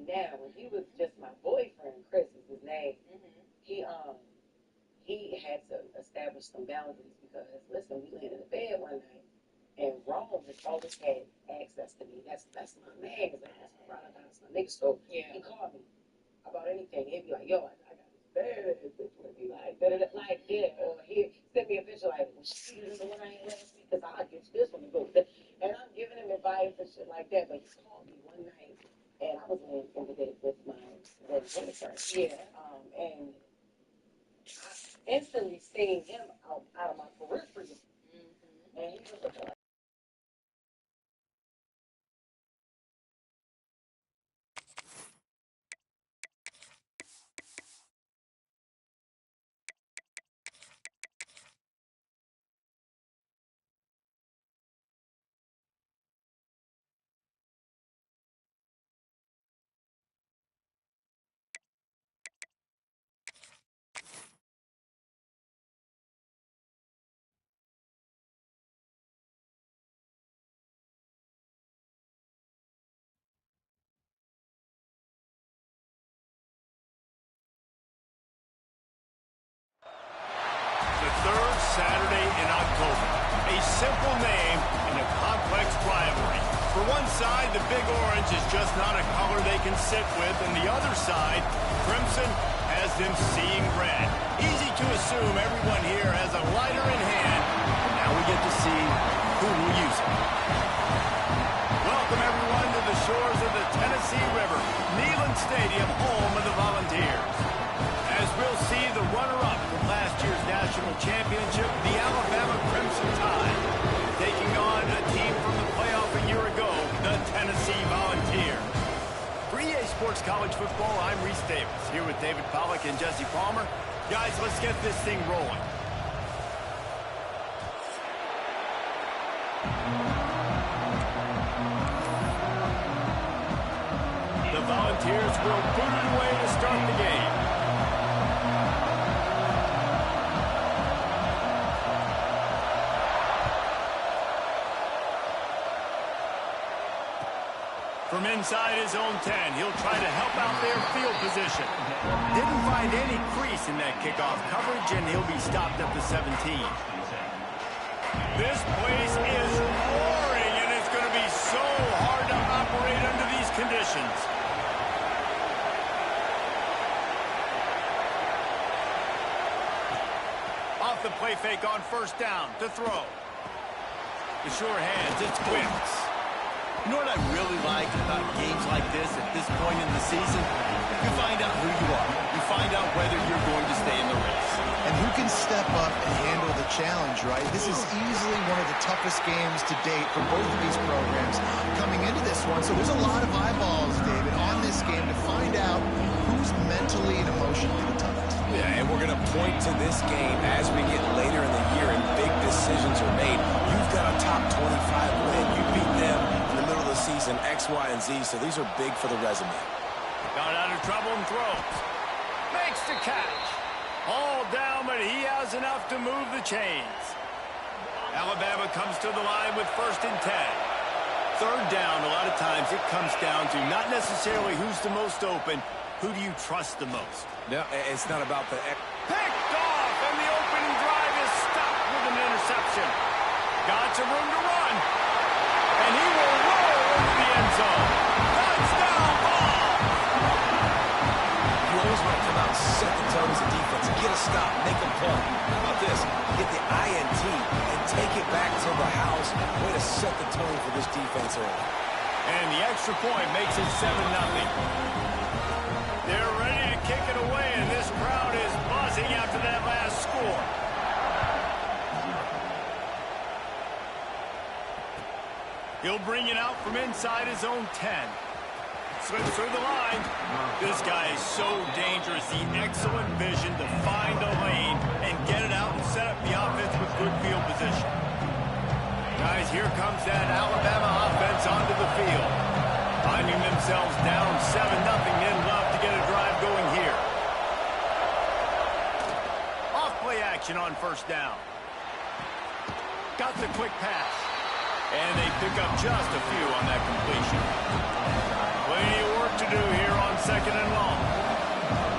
now, when he was just my boyfriend, Chris is his name, he had to establish some boundaries because, listen, we laid in the bed one night, and Rome has always had access to me. That's my man. That's my brother. That's my nigga. So he called me about anything. He'd be like, yo, I got this bad bitch with me. Like, like, yeah. Or he'd send me a picture like, well, she was the one I ain't last week because I'll get you this one to go. And I'm giving him advice and shit like that. But he called me one night, and I was laying in the bed with my boyfriend. Yeah. And I instantly seen him out of my periphery. And he was like, The third Saturday in October. A simple name in a complex rivalry. For one side, the Big Orange is just not a color they can sit with, and the other side, Crimson, has them seeing red. Easy to assume everyone here has a lighter in hand, and now we get to see who will use it. Welcome, everyone, to the shores of the Tennessee River, Neyland Stadium, home of the Volunteers. As we'll see the runner-up from last year's national championship, the Alabama Crimson Tide, taking on a team from the playoff a year ago, the Tennessee Volunteers. For EA Sports College Football, I'm Reese Davis, here with David Pollack and Jesse Palmer. Guys, let's get this thing rolling. The Volunteers will boot it away to start the game. From inside his own 10, he'll try to help out their field position. Didn't find any crease in that kickoff coverage, and he'll be stopped at the 17. This place is roaring, and it's going to be so hard to operate under these conditions. Off the play fake on first down to throw. The sure hands, it's Quicks. You know what I really like about games like this at this point in the season? You find out who you are. You find out whether you're going to stay in the race. And who can step up and handle the challenge, right? This is easily one of the toughest games to date for both of these programs coming into this one. So there's a lot of eyeballs, David, on this game to find out who's mentally and emotionally the toughest. Yeah, and we're going to point to this game as we get later in the year and big decisions are made. You've got a top 25 win. You beat them in the middle of the season, X, Y, and Z, so these are big for the resume. Got out of trouble and throws. Makes the catch. All down, but he has enough to move the chains. Alabama comes to the line with 1st and 10. Third down, a lot of times it comes down to not necessarily who's the most open, who do you trust the most? No, it's not about the... Picked off, and the opening drive is stopped with an interception. Got some room to run, and he will roll into the end zone. Touchdown ball! You always want to come out, set the tone as a defense, get a stop, make a play. How about this? Get the INT and take it back to the house. Way to set the tone for this defense early. And the extra point makes it 7-0. They're ready to kick it away, and this crowd is buzzing after that last score. He'll bring it out from inside his own 10. Slips through the line. This guy is so dangerous. The excellent vision to find a lane and get it out and set up the offense with good field position. Guys, here comes that Alabama offense onto the field. Finding themselves down 7-0, they'd love to get a drive going here. Off play action on first down. Got the quick pass. And they pick up just a few on that completion. Plenty of work to do here second and long.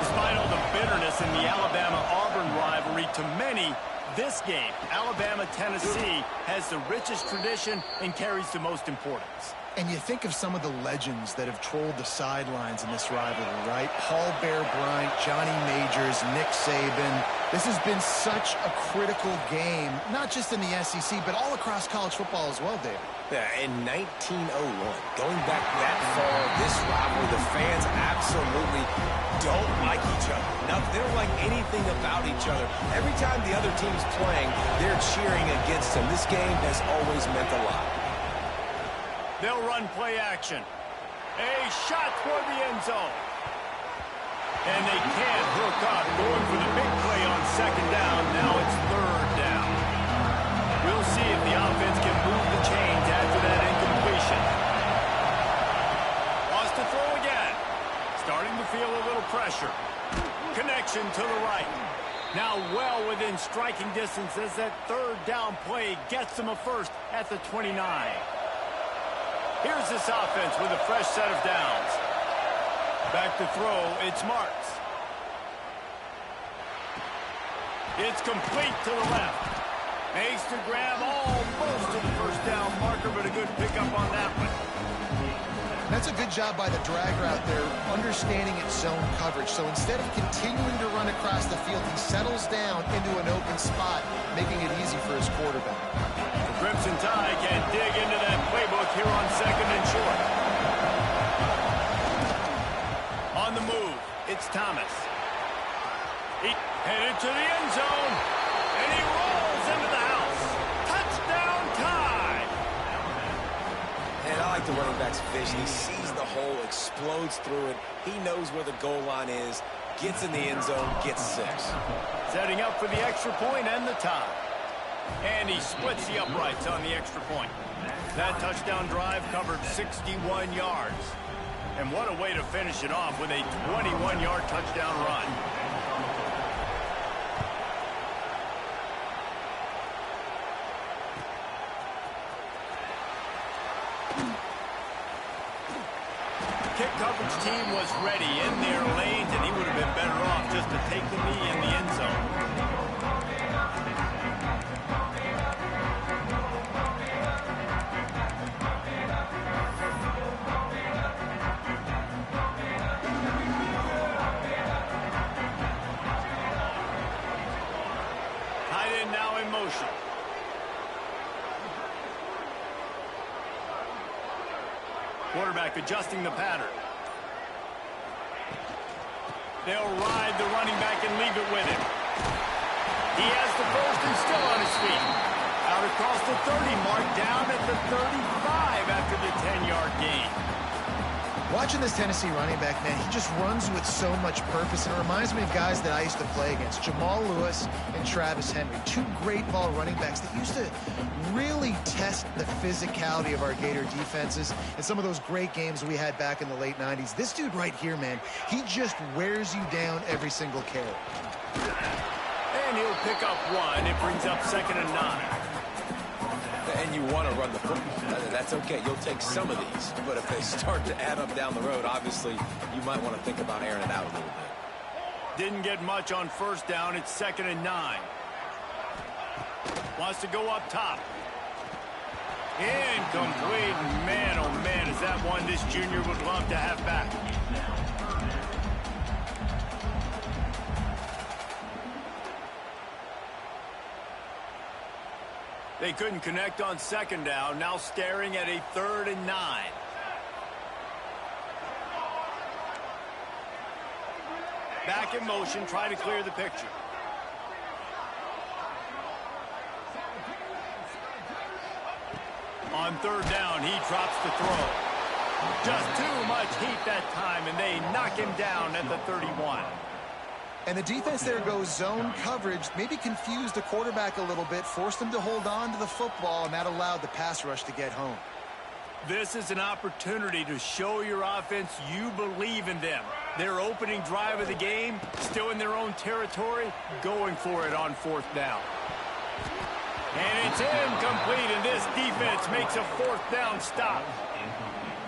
Despite all the bitterness in the Alabama-Auburn rivalry, to many, this game, Alabama-Tennessee, has the richest tradition and carries the most importance. And you think of some of the legends that have trolled the sidelines in this rivalry, right? Paul Bear Bryant, Johnny Majors, Nick Saban. This has been such a critical game, not just in the SEC, but all across college football as well, David. Yeah, in 1901, going back that far, this rivalry, the fans absolutely don't like each other. Now, they don't like anything about each other. Every time the other team's playing, they're cheering against them. This game has always meant a lot. They'll run play action. A shot toward the end zone. And they can't hook up. Going for the big play on second down. Now it's third down. We'll see if the offense can move the chains after that incompletion. Wants to throw again. Starting to feel a little pressure. Connection to the right. Now well within striking distance as that third down play gets them a first at the 29. Here's this offense with a fresh set of downs. Back to throw, it's Marks. It's complete to the left. Makes the grab almost to the first down marker, but a good pickup on that one. That's a good job by the drag route there, understanding its zone coverage. So instead of continuing to run across the field, he settles down into an open spot, making it easy for his quarterback. Crimson Tide can dig into that playbook here on second and short. On the move, it's Thomas. He headed to the end zone, and he rolls into the house. Touchdown Tide! And I like the running back's vision. He sees the hole, explodes through it. He knows where the goal line is, gets in the end zone, gets 6. Setting up for the extra point and the tie. And he splits the uprights on the extra point. That touchdown drive covered 61 yards. And what a way to finish it off with a 21-yard touchdown run. Kick coverage team was ready in their lanes, and he would have been better off just to take the knee in the end zone. Quarterback adjusting the pattern. They'll ride the running back and leave it with him. He has the first and still on his feet. Out across the 30 mark, down at the 35 after the 10-yard gain. Watching this Tennessee running back, man, he just runs with so much purpose, and it reminds me of guys that I used to play against, Jamal Lewis and Travis Henry, two great ball running backs that used to really test the physicality of our Gator defenses in some of those great games we had back in the late 90s. This dude right here, man, he just wears you down every single carry. And he'll pick up one. It brings up 2nd and 9. And you want to run the football. That's okay. You'll take some of these. But if they start to add up down the road, obviously, you might want to think about airing it out a little bit. Didn't get much on first down. It's 2nd and 9. Wants to go up top. Incomplete. Man, oh man, is that one this junior would love to have back. They couldn't connect on 2nd down. Now staring at a 3rd and 9. Back in motion, try to clear the picture. On 3rd down, he drops the throw. Just too much heat that time, and they knock him down at the 31. And the defense there goes zone coverage, maybe confused the quarterback a little bit, forced him to hold on to the football, and that allowed the pass rush to get home. This is an opportunity to show your offense you believe in them. Their opening drive of the game, still in their own territory, going for it on 4th down. And it's incomplete, and this defense makes a 4th down stop.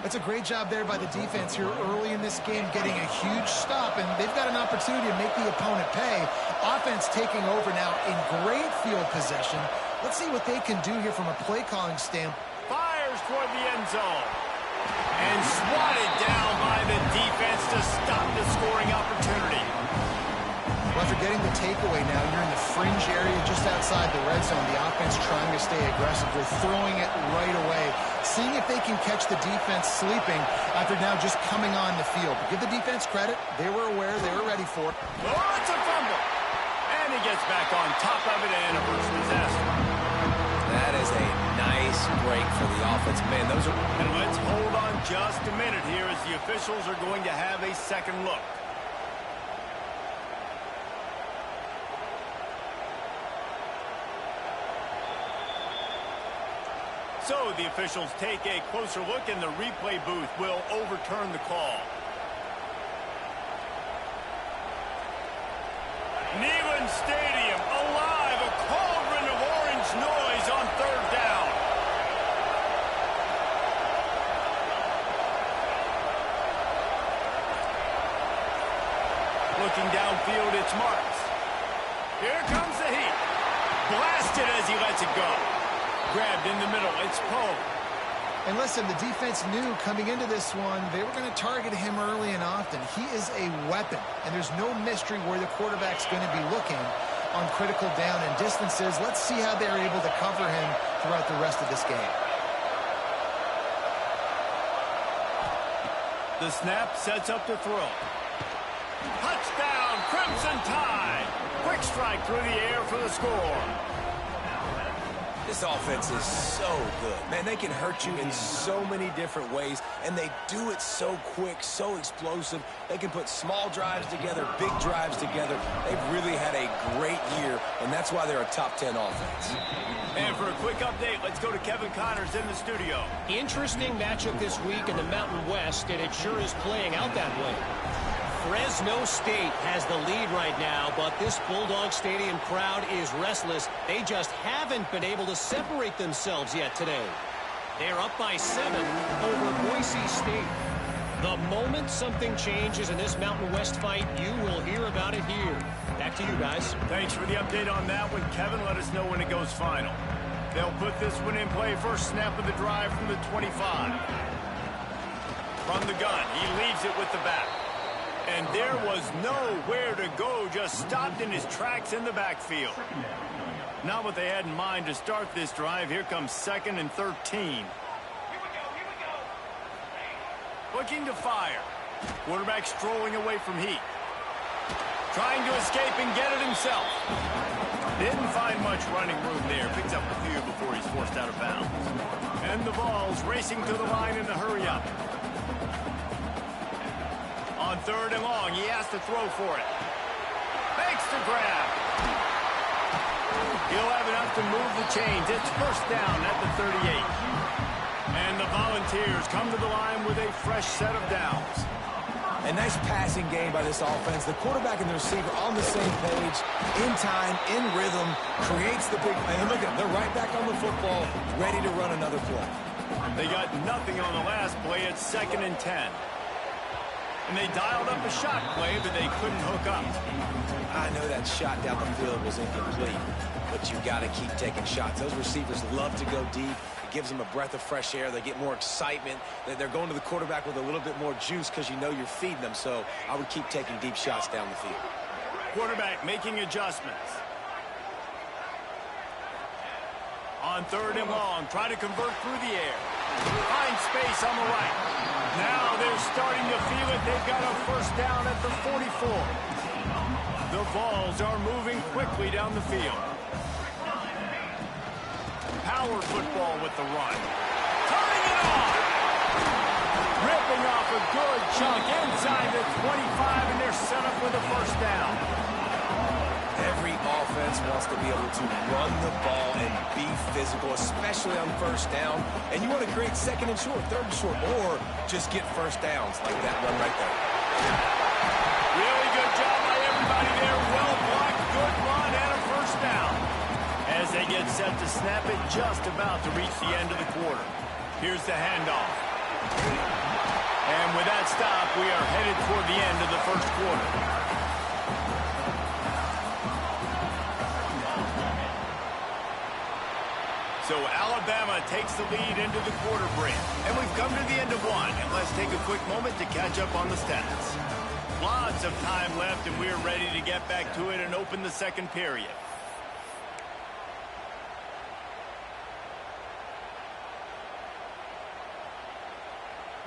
That's a great job there by the defense here early in this game, getting a huge stop, and they've got an opportunity to make the opponent pay. Offense taking over now in great field possession. Let's see what they can do here from a play calling standpoint. Fires toward the end zone. And swatted down by the defense to stop the scoring opportunity. Well, after getting the takeaway now, you're in the fringe area just outside the red zone. The offense trying to stay aggressive. They're throwing it right away, seeing if they can catch the defense sleeping after now just coming on the field. But give the defense credit. They were aware. They were ready for it. Oh, it's a fumble. And he gets back on top of it and averts disaster. That is a nice break for the offense. Man, those are... And let's hold on just a minute here as the officials are going to have a second look. So the officials take a closer look, and the replay booth will overturn the call. Neyland Stadium alive, a cauldron of orange noise on third down. Looking downfield, it's Marks. Here comes the heat. Blasted as he lets it go. Grabbed in the middle, it's Poe. And listen, the defense knew coming into this one, they were going to target him early and often. He is a weapon, and there's no mystery where the quarterback's going to be looking on critical down and distances. Let's see how they're able to cover him throughout the rest of this game. The snap sets up the throw. Touchdown, Crimson Tide. Quick strike through the air for the score. This offense is so good. Man, they can hurt you in so many different ways, and they do it so quick, so explosive. They can put small drives together, big drives together. They've really had a great year, and that's why they're a top 10 offense. And for a quick update, let's go to Kevin Connors in the studio. Interesting matchup this week in the Mountain West, and it sure is playing out that way. Fresno State has the lead right now, but this Bulldog Stadium crowd is restless. They just haven't been able to separate themselves yet today. They're up by 7 over Boise State. The moment something changes in this Mountain West fight, you will hear about it here. Back to you guys. Thanks for the update on that one, Kevin. Let us know when it goes final. They'll put this one in play. First snap of the drive from the 25. From the gun, he leaves it with the back. And there was nowhere to go, just stopped in his tracks in the backfield. Not what they had in mind to start this drive. Here comes 2nd and 13. Looking to fire. Quarterback strolling away from heat. Trying to escape and get it himself. Didn't find much running room there. Picks up a few before he's forced out of bounds. And the ball's racing to the line in a hurry up. On 3rd and long, he has to throw for it. Makes the grab. He'll have enough to move the chains. It's first down at the 38. And the Volunteers come to the line with a fresh set of downs. A nice passing game by this offense. The quarterback and the receiver on the same page, in time, in rhythm, creates the big play. And look at them, they're right back on the football, ready to run another play. They got nothing on the last play at 2nd and 10. And they dialed up a shot play, but they couldn't hook up. I know that shot down the field was incomplete, but you got to keep taking shots. Those receivers love to go deep. It gives them a breath of fresh air. They get more excitement. They're going to the quarterback with a little bit more juice because you know you're feeding them. So I would keep taking deep shots down the field. Quarterback making adjustments. On 3rd and long, try to convert through the air. Find space on the right. Now they're starting to feel it. They've got a first down at the 44. The Vols are moving quickly down the field. Power football with the run. Turning it on. Ripping off a good chunk inside the 25, and they're set up with a first down. Every offense wants to be able to run the ball and be physical, especially on first down. And you want to create 2nd and short, 3rd and short, or just get first downs like that run right there. Really good job by everybody there. Well blocked, good run, and a first down. As they get set to snap it, just about to reach the end of the quarter. Here's the handoff. And with that stop, we are headed toward the end of the first quarter. So Alabama takes the lead into the quarter break. And we've come to the end of one. And let's take a quick moment to catch up on the stats. Lots of time left, and we're ready to get back to it and open the second period.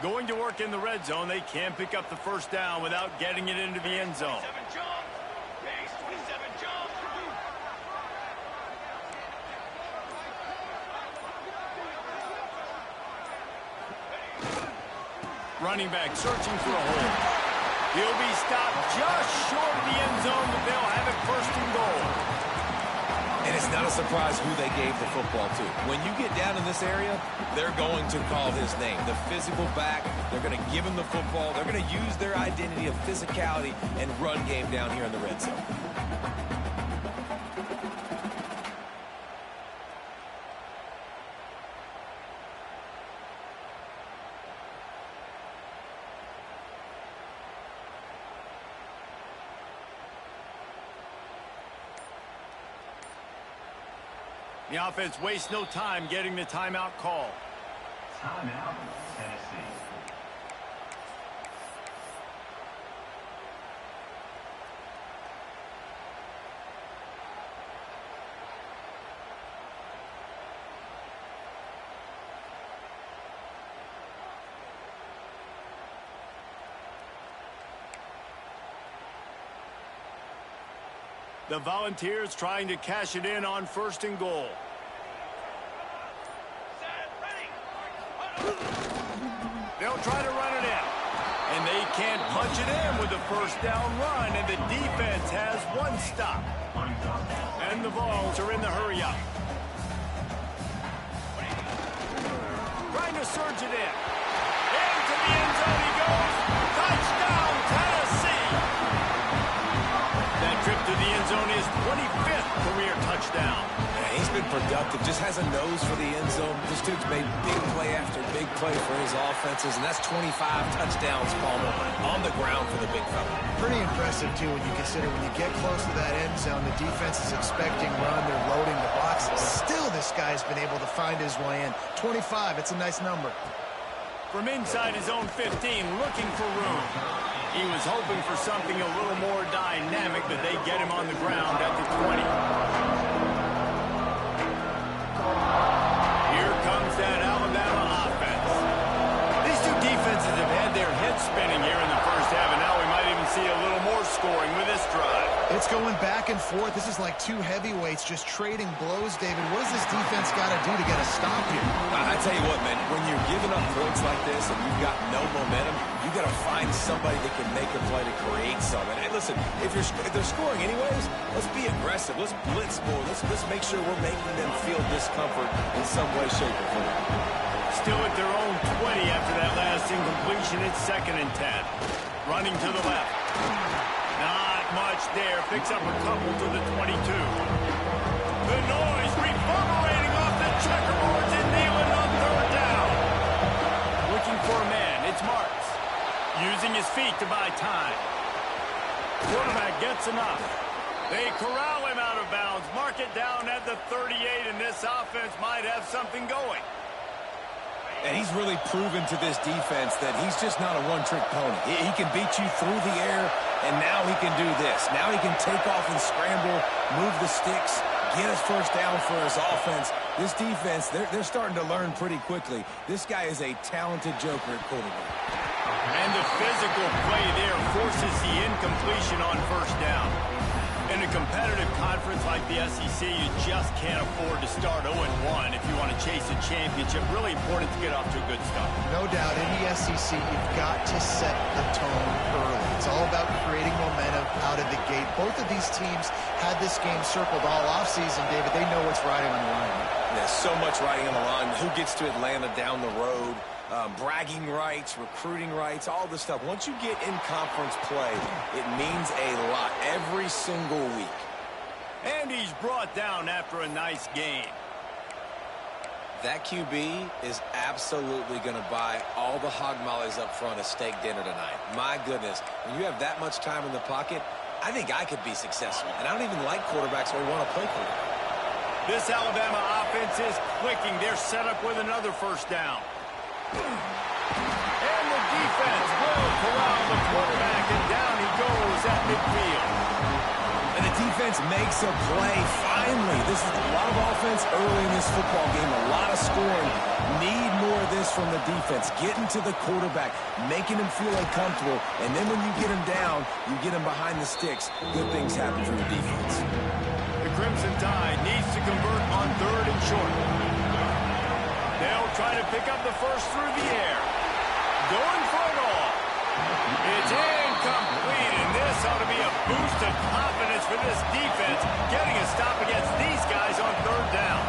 Going to work in the red zone, they can pick up the first down without getting it into the end zone. 27 jump. Base 27 jump. Running back searching for a hole. He'll be stopped just short of the end zone, but they'll have it first and goal. And it's not a surprise who they gave the football to. When you get down in this area, they're going to call his name. The physical back, they're going to give him the football. They're going to use their identity of physicality and run game down here in the red zone. The offense wastes no time getting the timeout call. Timeout, Tennessee. The Volunteers trying to cash it in on first and goal. They'll try to run it in. And they can't punch it in with a first down run, and the defense has one stop. And the Vols are in the hurry up. Trying to surge it in. Into the end zone he goes. Touchdown, Tennessee! That trip to the end zone is 25th career touchdown. Yeah, he's been productive, just has a nose for the end zone. This dude's made big play after big play for his offenses, and that's 25 touchdowns, Palmer, on the ground for the big fella. Pretty impressive, too, when you consider when you get close to that end zone, the defense is expecting run, they're loading the boxes. Still, this guy's been able to find his way in. 25, it's a nice number. From inside his own 15, looking for room. He was hoping for something a little more dynamic, but they get him on the ground at the 20. Here comes that Alabama offense. These two defenses have had their heads spinning here in the first half, and now we might even see a little more scoring with this drive. It's going back and forth. This is like two heavyweights just trading blows, David. What has this defense got to do to get a stop here? I tell you what, man, when you're giving up points like this and you've got no momentum, you got to find somebody that can make a play to create something. And listen, if they're scoring anyways, let's be aggressive. Let's blitz more. Let's make sure we're making them feel discomfort in some way, shape, or form. Still at their own 20 after that last incompletion. It's 2nd and 10. Running to the left. Not much there. Picks up a couple to the 22. The noise reverberating off the checkerboards and Nealon on 3rd down. Looking for a man. It's Marks. Using his feet to buy time. Quarterback gets enough. They corral him out of bounds. Mark it down at the 38, and this offense might have something going. And he's really proven to this defense that he's just not a one-trick pony. He can beat you through the air, and now he can do this. Now he can take off and scramble, move the sticks, get his first down for his offense. This defense, they're starting to learn pretty quickly. This guy is a talented joker at quarterback. And the physical play there forces the incompletion on first down. In a competitive conference like the SEC, you just can't afford to start 0-1 if you want to chase a championship. Really important to get off to a good start. No doubt, in the SEC, you've got to set the tone early. It's all about creating momentum out of the gate. Both of these teams had this game circled all offseason, David. They know what's riding on the line. There's so much riding on the line. Who gets to Atlanta down the road? Bragging rights, recruiting rights, all this stuff. Once you get in conference play, it means a lot every single week. And he's brought down after a nice game. That QB is absolutely going to buy all the hog mollies up front as steak dinner tonight. My goodness, when you have that much time in the pocket, I think I could be successful. And I don't even like quarterbacks or want to play quarterback. This Alabama offense is clicking. They're set up with another first down. And the defense will corral the quarterback, and down he goes at midfield. And the defense makes a play. Finally, this is a lot of offense early in this football game, a lot of scoring. Need more of this from the defense. Getting to the quarterback, making him feel uncomfortable, and then when you get him down, you get him behind the sticks. Good things happen for the defense. The Crimson Tide needs to convert on 3rd and short. They'll try to pick up the first through the air. Going for it all. It's incomplete, and this ought to be a boost of confidence for this defense, getting a stop against these guys on 3rd down.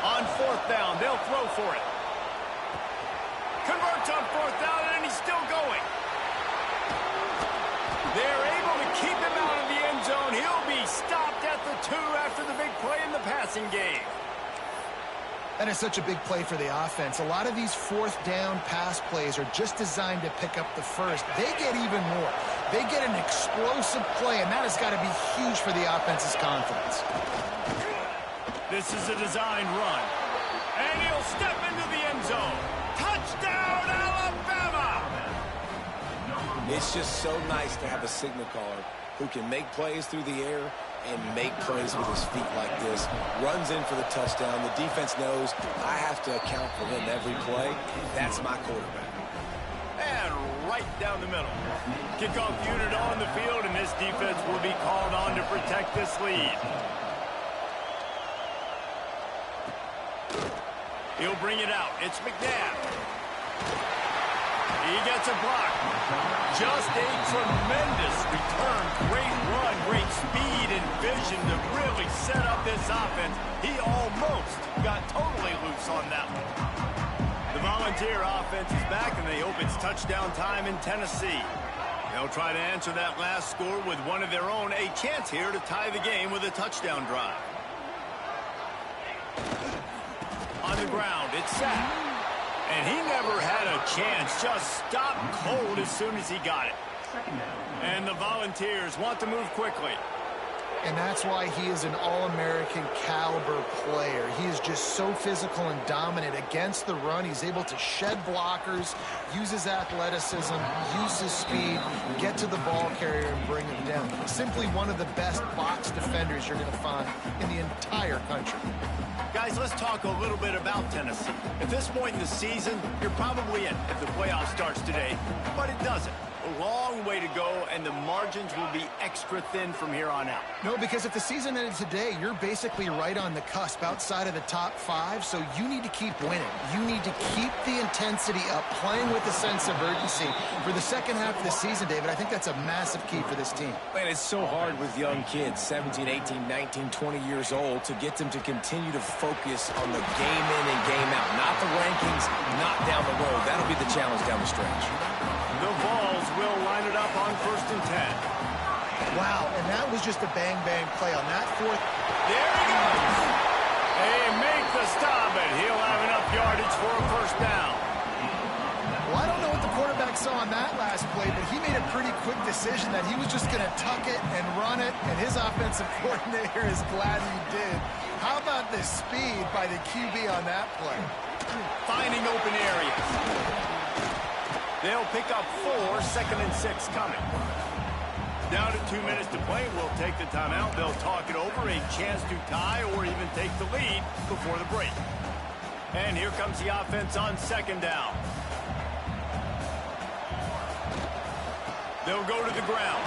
On 4th down, they'll throw for it. Converts on 4th down, and he's still going. They're able to keep him out of the end zone. He'll be stopped at the 2 after the big play in the passing game. That is such a big play for the offense. A lot of these 4th down pass plays are just designed to pick up the first. They get even more. They get an explosive play, and that has got to be huge for the offense's confidence. This is a designed run. And he'll step into the end zone. Touchdown, Alabama! It's just so nice to have a signal caller who can make plays through the air and make plays with his feet like this. Runs in for the touchdown. The defense knows I have to account for him every play. That's my quarterback. And right down the middle. Kickoff unit on the field, and this defense will be called on to protect this lead. He'll bring it out. It's McNabb. He gets a block. Just a tremendous return. Great run, great speed and vision to really set up this offense. He almost got totally loose on that one. The Volunteer offense is back, and they hope it's touchdown time in Tennessee. They'll try to answer that last score with one of their own. A chance here to tie the game with a touchdown drive. On the ground, it's sacked. And he never had a chance. Just stopped cold as soon as he got it. And the Volunteers want to move quickly. And that's why he is an All-American caliber player. He is just so physical and dominant against the run. He's able to shed blockers, use his athleticism, use his speed, get to the ball carrier and bring him down. Simply one of the best box defenders you're going to find in the entire country. Guys, let's talk a little bit about Tennessee. At this point in the season, you're probably in if the playoff starts today, but it doesn't. A long way to go, and the margins will be extra thin from here on out. No, because if the season ended today, you're basically right on the cusp outside of the top 5, so you need to keep winning. You need to keep the intensity up, playing with a sense of urgency. For the second half of the season, David, I think that's a massive key for this team. Man, it's so hard with young kids, 17, 18, 19, 20 years old, to get them to continue to focus on the game in and game out. Not the rankings, not down the road. That'll be the challenge down the stretch. The Vols will line it up on 1st and 10. Wow, and that was just a bang-bang play on that 4th. There he goes. They make the stop, and he'll have enough yardage for a 1st down. Well, I don't know what the quarterback saw on that last play, but he made a pretty quick decision that he was just going to tuck it and run it, and his offensive coordinator is glad he did. How about the speed by the QB on that play? Finding open areas. They'll pick up 4, 2nd and 6 coming. Down to 2 minutes to play. We'll take the timeout. They'll talk it over. A chance to tie or even take the lead before the break. And here comes the offense on 2nd down. They'll go to the ground.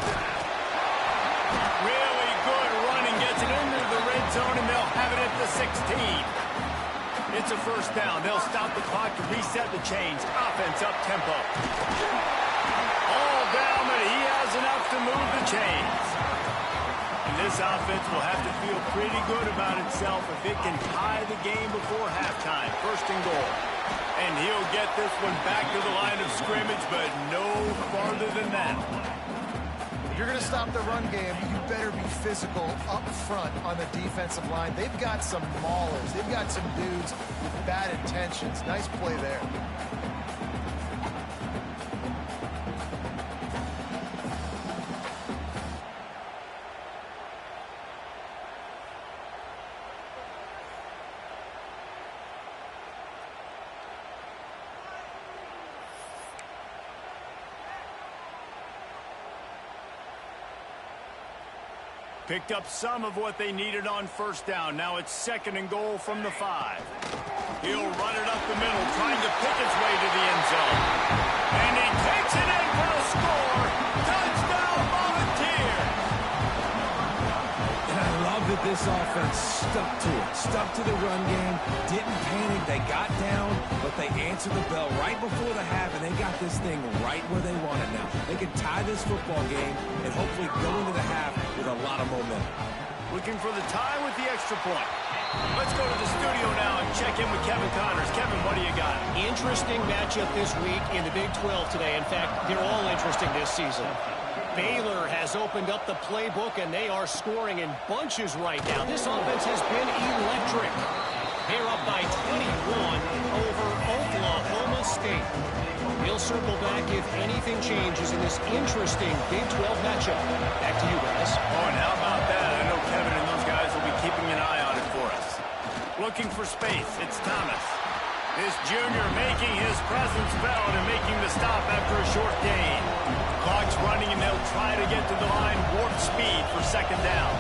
Really good running. Gets it into the red zone, and they'll have it at the 16. It's a first down. They'll stop the clock to reset the chains. Offense up tempo. All down, but he has enough to move the chains. And this offense will have to feel pretty good about itself if it can tie the game before halftime. First and goal. And he'll get this one back to the line of scrimmage, but no farther than that. If you're going to stop the run game, you better be physical up front on the defensive line. They've got some maulers. They've got some dudes with bad intentions. Nice play there. Picked up some of what they needed on first down. Now it's second and goal from the 5. He'll run it up the middle, trying to pick its way to the end zone. And he takes it in for a score. Touchdown, Volunteers! And I love that this offense stuck to it. Stuck to the run game. Didn't panic. They got down, but they answered the bell right before the half, and they got this thing right where they want it now. They can tie this football game and hopefully go into the half with a lot of momentum. Looking for the tie with the extra point. Let's go to the studio now and check in with Kevin Connors. Kevin, what do you got? Interesting matchup this week in the Big 12 today. In fact, they're all interesting this season. Baylor has opened up the playbook, and they are scoring in bunches right now. This offense has been electric. They're up by 21 over Oklahoma State. We'll circle back if anything changes in this interesting Big 12 matchup. Back to you guys. Oh, and how about that? I know Kevin and those guys will be keeping an eye on it for us. Looking for space, it's Thomas. This junior making his presence felt and making the stop after a short gain. Clock's running, and they'll try to get to the line warp speed for second down.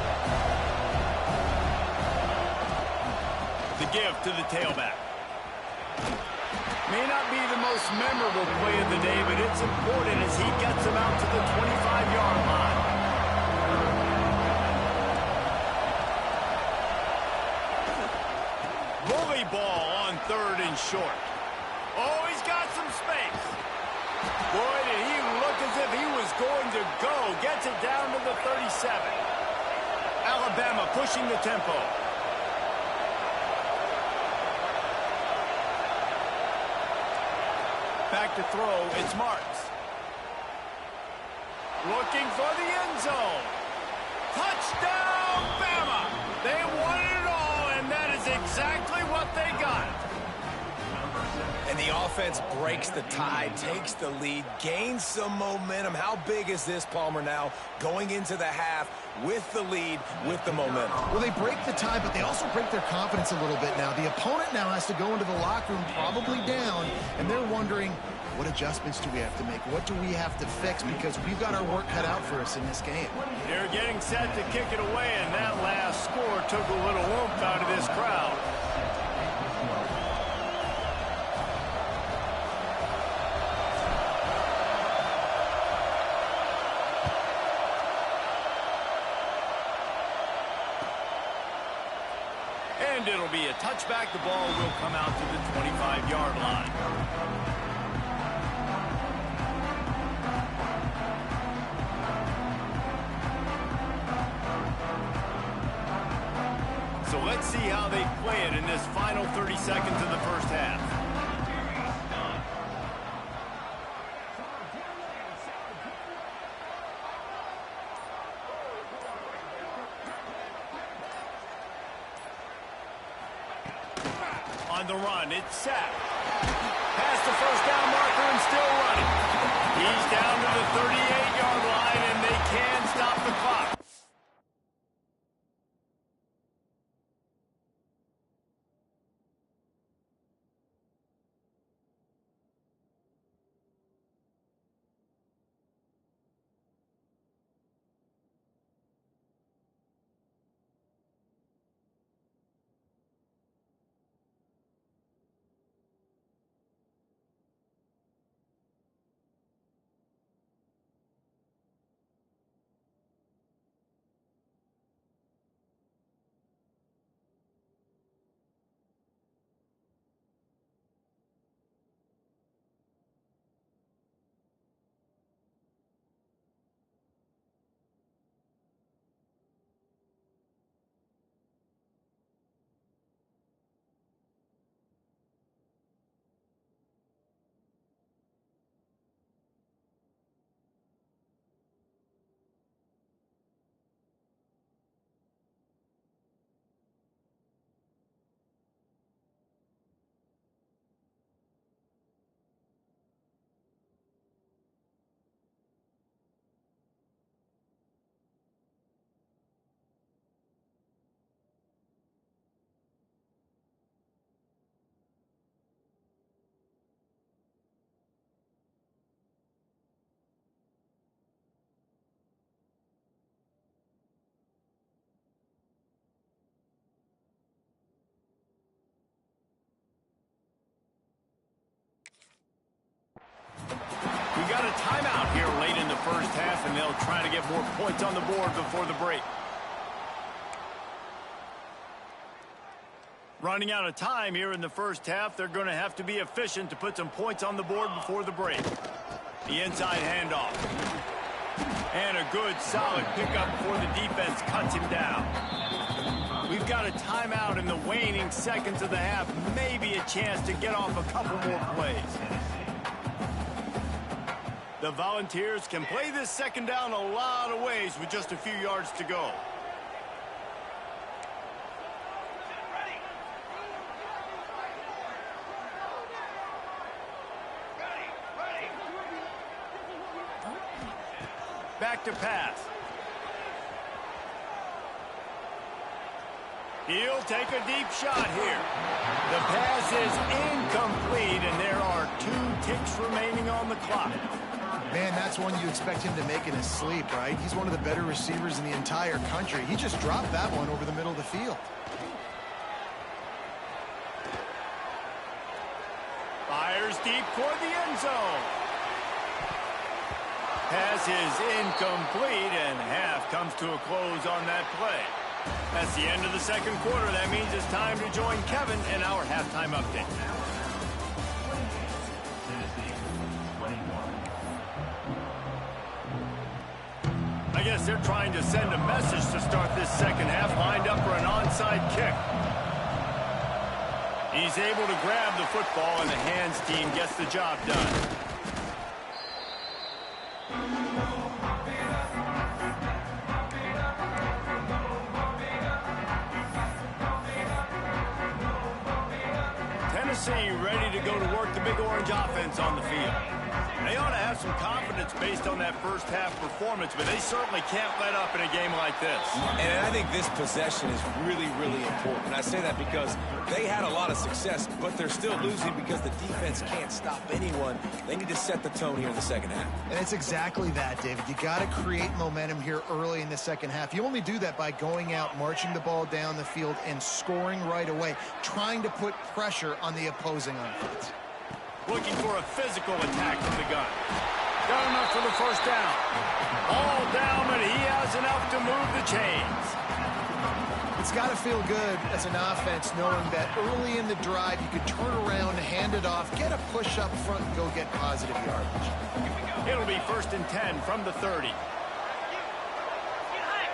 The give to the tailback. May not be the most memorable play of the day, but it's important as he gets him out to the 25-yard line. Bully ball on third and short. Oh, he's got some space. Boy, did he look as if he was going to go. Gets it down to the 37. Alabama pushing the tempo. Back to throw, it's Marks. Looking for the end zone. Touchdown, Bama! They wanted it all, and that is exactly what they got. And the offense breaks the tie, takes the lead, gains some momentum. How big is this, Palmer, now going into the half with the lead, with the momentum? Well, they break the tie, but they also break their confidence a little bit now. The opponent now has to go into the locker room probably down, and they're wondering, what adjustments do we have to make? What do we have to fix? Because we've got our work cut out for us in this game. They're getting set to kick it away, and that last score took a little oomph out of this crowd. And it'll be a touchback. The ball will come out to the 25-yard line. So let's see how they play it in this final 30 seconds of the first half. On the run, it's Sapp. Past the first down marker and still running. He's down to the 38-yard line, and they can stop the clock. and they'll try to get more points on the board before the break. Running out of time here in the first half, they're going to have to be efficient to put some points on the board before the break. The inside handoff. And a good, solid pickup before the defense cuts him down. We've got a timeout in the waning seconds of the half. Maybe a chance to get off a couple more plays. The Volunteers can play this second down a lot of ways with just a few yards to go. Back to pass. He'll take a deep shot here. The pass is incomplete, and there are 2 ticks remaining on the clock. Man, that's one you expect him to make in his sleep, right? He's one of the better receivers in the entire country. He just dropped that one over the middle of the field. Fires deep toward the end zone. Pass is incomplete, and half comes to a close on that play. That's the end of the second quarter. That means it's time to join Kevin in our halftime update. I guess they're trying to send a message to start this second half, lined up for an onside kick. He's able to grab the football, and the hands team gets the job done. Tennessee ready to go to work the Big Orange offense on the field. They ought to have some confidence based on that first half performance, but they certainly can't let up in a game like this. And I think this possession is really, really important. I say that because they had a lot of success, but they're still losing because the defense can't stop anyone. They need to set the tone here in the second half. And it's exactly that, David. You got to create momentum here early in the second half. You only do that by going out, marching the ball down the field, and scoring right away, trying to put pressure on the opposing offense. Looking for a physical attack from the gun. Got enough for the first down. All down, but he has enough to move the chains. It's got to feel good as an offense knowing that early in the drive you can turn around, hand it off, get a push up front, and go get positive yardage. It'll be 1st and 10 from the 30.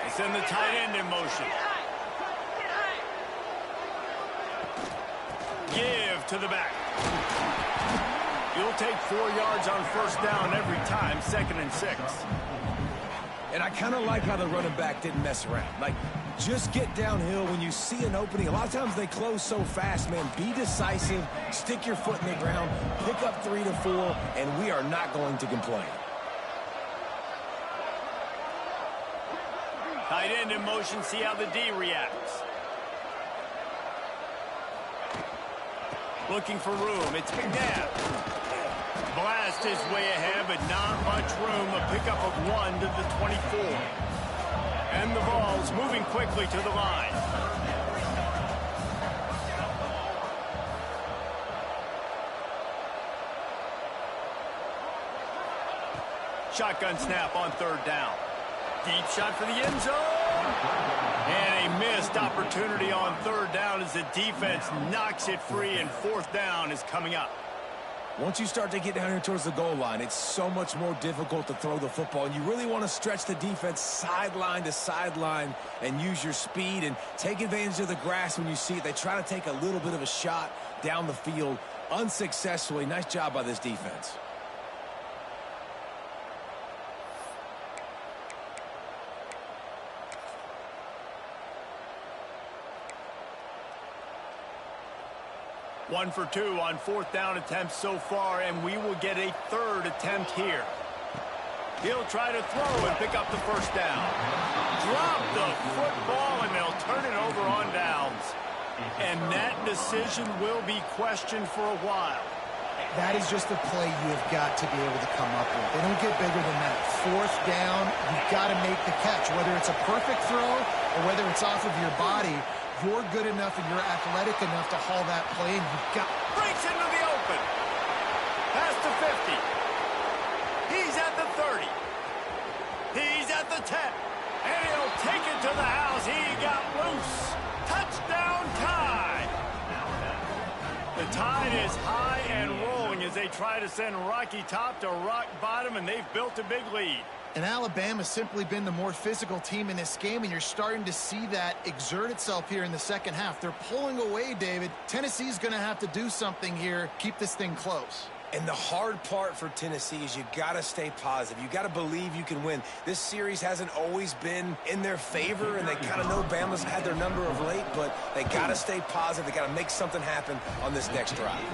It's in the tight end in motion. Give to the back. You'll take 4 yards on first down every time, 2nd and 6. And I kind of like how the running back didn't mess around. Like, just get downhill when you see an opening. A lot of times they close so fast, man. Be decisive, stick your foot in the ground, pick up 3 to 4, and we are not going to complain. Tight end in motion, see how the D reacts. Looking for room, it's McNabb. Blast his way ahead, but not much room. A pickup of 1 to the 24. And the ball's moving quickly to the line. Shotgun snap on 3rd down. Deep shot for the end zone. And a missed opportunity on 3rd down as the defense knocks it free, and 4th down is coming up. Once you start to get down here towards the goal line, it's so much more difficult to throw the football. And you really want to stretch the defense sideline to sideline and use your speed and take advantage of the grass when you see it. They try to take a little bit of a shot down the field unsuccessfully. Nice job by this defense. One for 2 on 4th down attempts so far, and we will get a 3rd attempt here. He'll try to throw and pick up the first down. Drop the football, and they'll turn it over on downs. And that decision will be questioned for a while. That is just a play you have got to be able to come up with. They don't get bigger than that. 4th down, you've got to make the catch. Whether it's a perfect throw or whether it's off of your body, you're good enough and you're athletic enough to haul that play, and you've got... Breaks into the open. Past the 50. He's at the 30. at the 10. And he'll take it to the house. He got loose. Touchdown Tide. The Tide is high and rolling as they try to send Rocky Top to rock bottom, and they've built a big lead. And Alabama's simply been the more physical team in this game, and you're starting to see that exert itself here in the second half. They're pulling away, David. Tennessee's going to have to do something here, keep this thing close. And the hard part for Tennessee is you got to stay positive. You got to believe you can win. This series hasn't always been in their favor, and they kind of know Bama's had their number of late, but they got to stay positive. They got to make something happen on this next drive.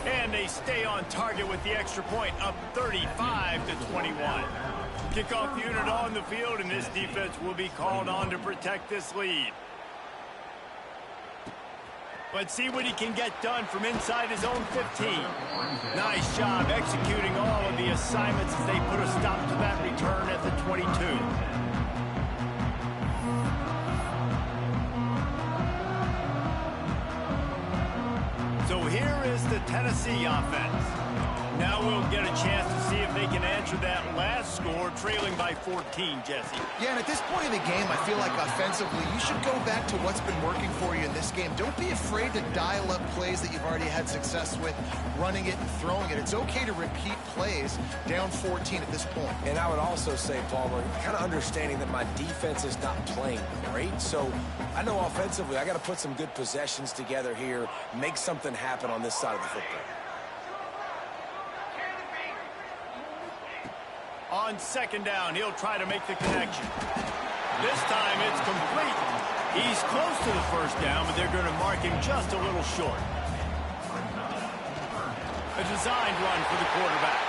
And they stay on target with the extra point, up 35-21. Kickoff unit on the field, and this defense will be called on to protect this lead. Let's see what he can get done from inside his own 15. Nice job executing all of the assignments as they put a stop to that return at the 22. So here is the Tennessee offense. Now we'll get a chance to see if they can answer that last score, trailing by 14, Jesse. Yeah, and at this point in the game, I feel like offensively, you should go back to what's been working for you in this game. Don't be afraid to dial up plays that you've already had success with, running it and throwing it. It's okay to repeat plays down 14 at this point. And I would also say, Palmer, kind of understanding that my defense is not playing great. So I know offensively, I got to put some good possessions together here, make something happen on this side of the football. On second down, he'll try to make the connection. This time it's complete. He's close to the first down, but they're going to mark him just a little short. A designed run for the quarterback.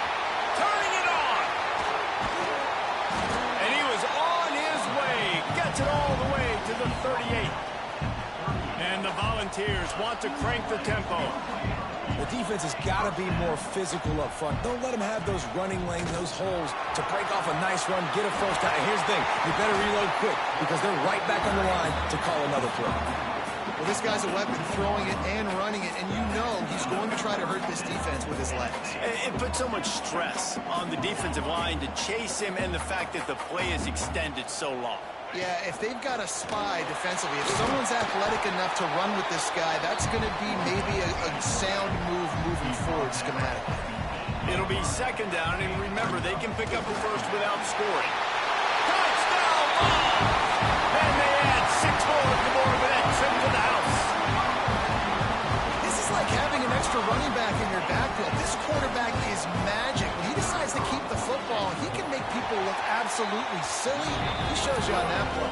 Turning it on! And he was on his way. Gets it all the way to the 38. And the Volunteers want to crank the tempo. The defense has got to be more physical up front. Don't let them have those running lanes, those holes to break off a nice run, get a first down. And here's the thing, you better reload quick because they're right back on the line to call another play. Well, this guy's a weapon, throwing it and running it, and you know he's going to try to hurt this defense with his legs. It puts so much stress on the defensive line to chase him, and the fact that the play is extended so long. Yeah, if they've got a spy defensively, if someone's athletic enough to run with this guy, that's going to be maybe a sound move moving forward schematically. It'll be second down, and remember, they can pick up a first without scoring. Touchdown ball! And they add 6 more to the board with that trip to the house. This is like having an extra running back in your backfield. This quarterback is magic. When he decides to keep the football, he can make people look absolutely silly. He shows you on that play.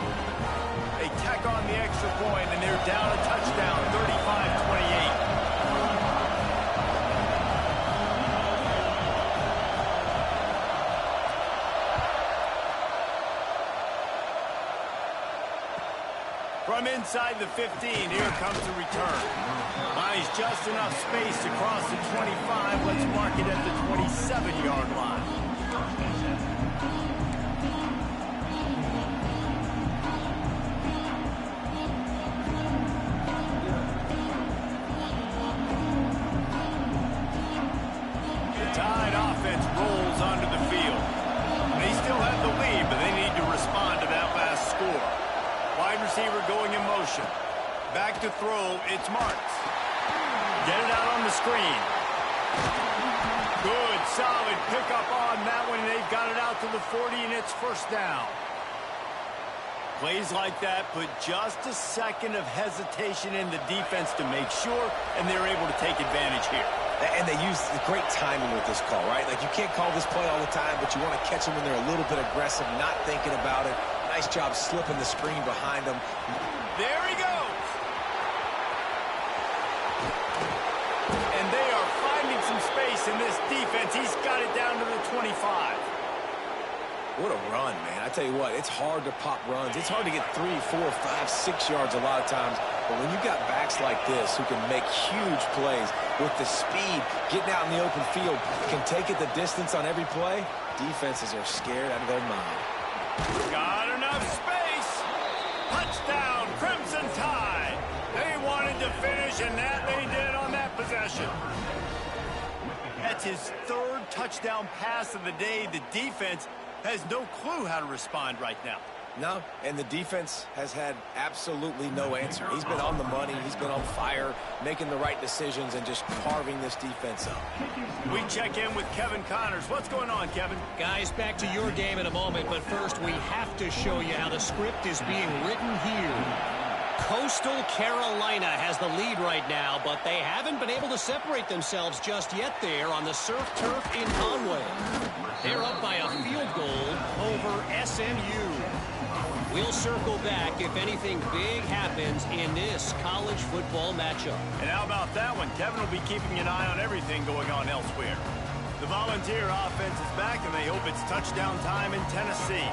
They tack on the extra point, and they're down a touchdown, 35-28. From inside the 15, here comes the return. Buys just enough space to cross the 25. Let's mark it at the 27-yard line. The Tide offense rolls onto the field. They still have the lead, but they need to respond to that last score. Wide receiver going in motion. Back to throw, it's Marks. Get it out on the screen. Good, solid pickup on that one. They've got it out to the 40, and it's first down. Plays like that put just a second of hesitation in the defense to make sure, and they're able to take advantage here. And they use the great timing with this call, right? Like, you can't call this play all the time, but you want to catch them when they're a little bit aggressive, not thinking about it. Nice job slipping the screen behind them. There he goes. And they are finding some space in this defense. He's got it down to the 25. What a run, man. I tell you what, it's hard to pop runs. It's hard to get 3, 4, 5, 6 yards a lot of times. But when you got backs like this who can make huge plays with the speed, getting out in the open field, can take it the distance on every play, defenses are scared out of their mind. Got enough space. Touchdown, Crimson Tide. They wanted to finish, and that they did on that possession. That's his 3rd touchdown pass of the day. The defense has no clue how to respond right now. No, and the defense has had absolutely no answer. He's been on the money, he's been on fire, making the right decisions and just carving this defense up. We check in with Kevin Connors. What's going on, Kevin? Guys, back to your game in a moment, but first we have to show you how the script is being written here. Coastal Carolina has the lead right now, but they haven't been able to separate themselves just yet there on the surf turf in Conway. They're up by a field goal over SMU. We'll circle back if anything big happens in this college football matchup. And how about that one? Kevin will be keeping an eye on everything going on elsewhere. The Volunteer offense is back, and they hope it's touchdown time in Tennessee.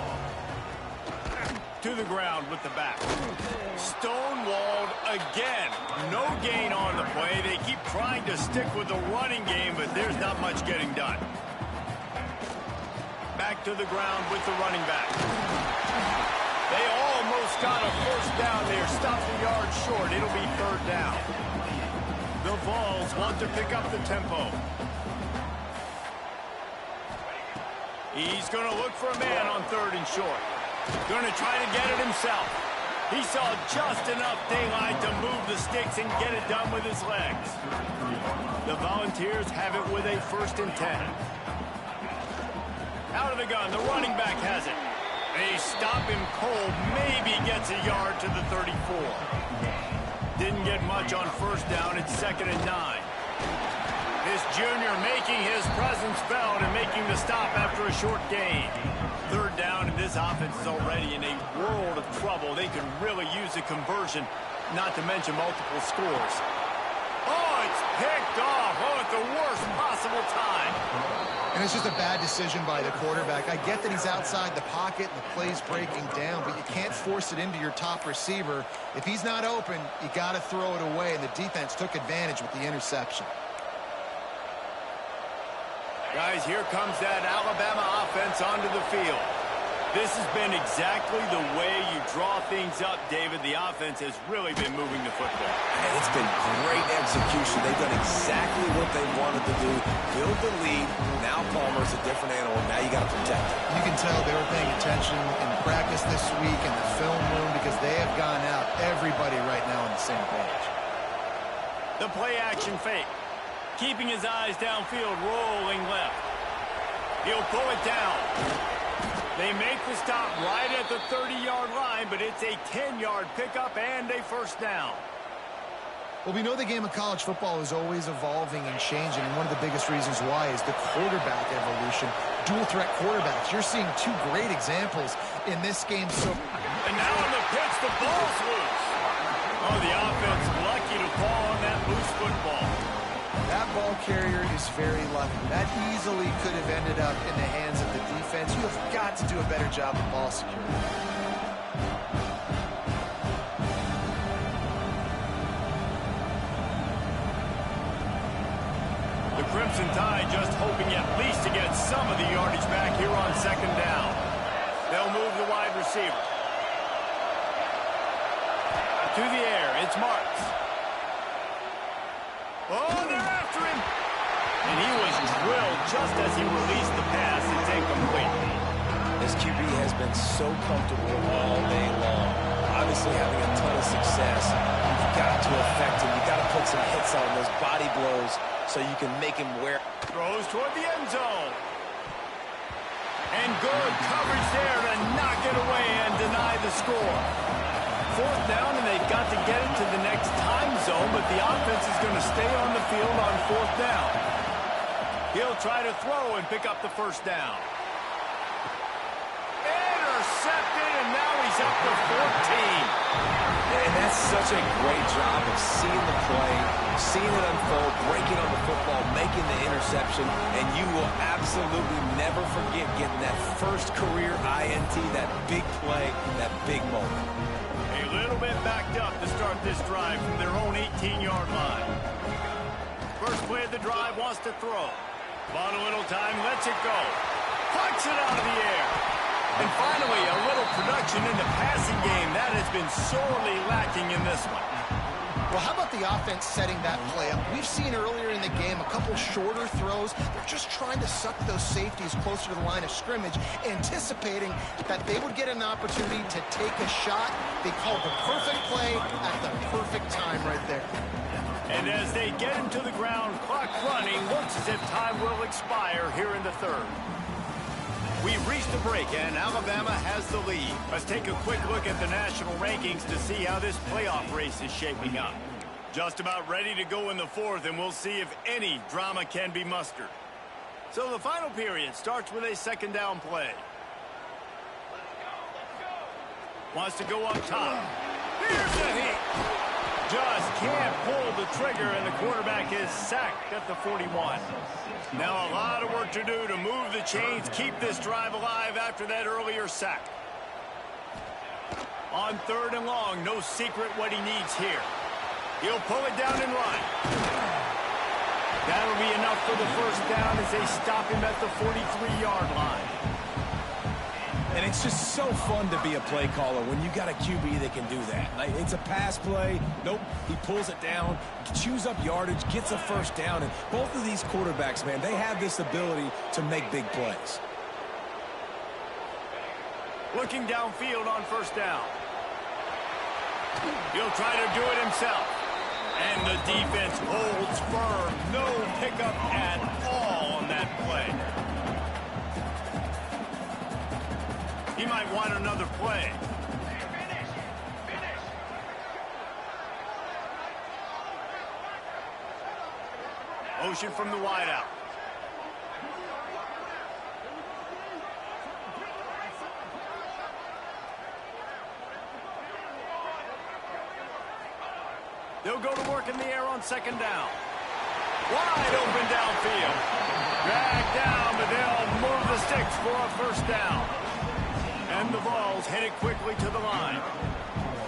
To the ground with the back. Stonewalled again. No gain on the play. They keep trying to stick with the running game, but there's not much getting done. Back to the ground with the running back. They almost got a first down there. Stop the yard short. It'll be third down. The Vols want to pick up the tempo. He's going to look for a man on third and short. Going to try to get it himself. He saw just enough daylight to move the sticks and get it done with his legs. The Volunteers have it with a 1st and 10. Out of the gun, the running back has it. They stop him cold, maybe gets a yard to the 34. Didn't get much on first down, it's 2nd and 9. This junior making his presence felt and making the stop after a short gain. Third down, and this offense is already in a world of trouble. They could really use a conversion, not to mention multiple scores. Oh, it's picked off. Oh, at the worst possible time. And it's just a bad decision by the quarterback. I get that he's outside the pocket and the play's breaking down, but you can't force it into your top receiver. If he's not open, you got to throw it away, and the defense took advantage with the interception. Guys, here comes that Alabama offense onto the field. This has been exactly the way you draw things up, David. The offense has really been moving the football. And it's been great execution. They've done exactly what they wanted to do. Build the lead. Now Palmer's a different animal. Now you got to protect it. You can tell they were paying attention in practice this week in the film room because they have gone out, everybody right now on the same page. The play action fake. Keeping his eyes downfield, rolling left. He'll pull it down. They make the stop right at the 30-yard line, but it's a 10-yard pickup and a first down. Well, we know the game of college football is always evolving and changing, and one of the biggest reasons why is the quarterback evolution. Dual-threat quarterbacks. You're seeing two great examples in this game. And now on the pitch, the ball's loose. Oh, the offense lucky to fall on that loose football. That ball carrier is very lucky. That easily could have ended up in the hands of the defense. You have got to do a better job of ball security. The Crimson Tide just hoping at least to get some of the yardage back here on 2nd down. They'll move the wide receiver. To the air, it's Marks. Oh, they're after him. And he was drilled just as he released the pass. It's incomplete. This QB has been so comfortable all day long. Obviously having a ton of success. You've got to affect him. You've got to put some hits on those body blows so you can make him wear. Throws toward the end zone. And good coverage there to knock it away and deny the score. 4th down, and they've got to get it to the next time zone, but the offense is going to stay on the field on 4th down. He'll try to throw and pick up the first down. Intercepted, and now he's up to 14. And that's such a great job of seeing the play, seeing it unfold, breaking on the football, making the interception, and you will absolutely never forget getting that first career INT, that big play, that big moment. A little bit backed up to start this drive from their own 18-yard line. First play of the drive wants to throw. Bought a little time, lets it go. Plucks it out of the air. And finally, a little production in the passing game. That has been sorely lacking in this one. Well, how about the offense setting that play up? We've seen earlier in the game a couple shorter throws. They're just trying to suck those safeties closer to the line of scrimmage, anticipating that they would get an opportunity to take a shot. They called the perfect play at the perfect time right there. And as they get him to the ground, clock running, looks as if time will expire here in the third. We've reached a break, and Alabama has the lead. Let's take a quick look at the national rankings to see how this playoff race is shaping up. Just about ready to go in the fourth, and we'll see if any drama can be mustered. So the final period starts with a second down play. Wants to go up top. Here's the hit. Just can't pull the trigger, and the quarterback is sacked at the 41. Now a lot of work to do to move the chains, keep this drive alive after that earlier sack. On third and long, no secret what he needs here. He'll pull it down and run. That'll be enough for the first down as they stop him at the 43-yard line. And it's just so fun to be a play caller when you got a QB that can do that. Like, it's a pass play. Nope, he pulls it down, chews up yardage, gets a first down. And both of these quarterbacks, man, they have this ability to make big plays. Looking downfield on first down. He'll try to do it himself. And the defense holds firm. No pickup at all on that play. He might want another play. Motion from the wideout. They'll go to work in the air on second down. Wide open downfield. Dragged down, but they'll move the sticks for a first down. And the ball's headed quickly to the line.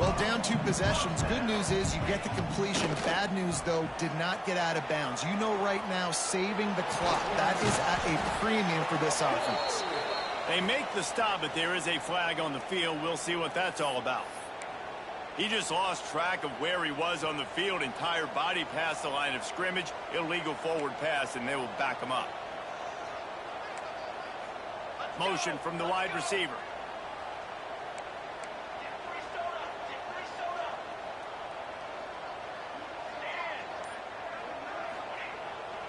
Well, down 2 possessions. Good news is you get the completion. Bad news, though, did not get out of bounds. You know right now, saving the clock. That is at a premium for this offense. They make the stop, but there is a flag on the field. We'll see what that's all about. He just lost track of where he was on the field. Entire body past the line of scrimmage. Illegal forward pass, and they will back him up. Motion from the wide receiver.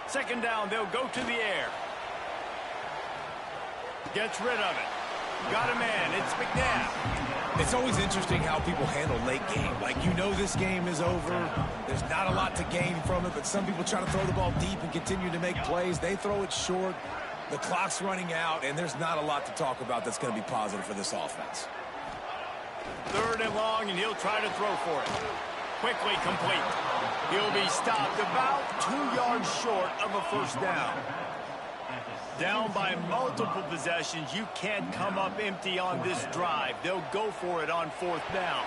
Second down, they'll go to the air. Gets rid of it. Got a man. It's McNabb. It's always interesting how people handle late game. Like, you know this game is over. There's not a lot to gain from it, but some people try to throw the ball deep and continue to make plays. They throw it short. The clock's running out, and there's not a lot to talk about that's going to be positive for this offense. Third and long, and he'll try to throw for it. Quickly complete. He'll be stopped about 2 yards short of a first down. Down by multiple possessions, you can't come up empty on this drive. They'll go for it on fourth down.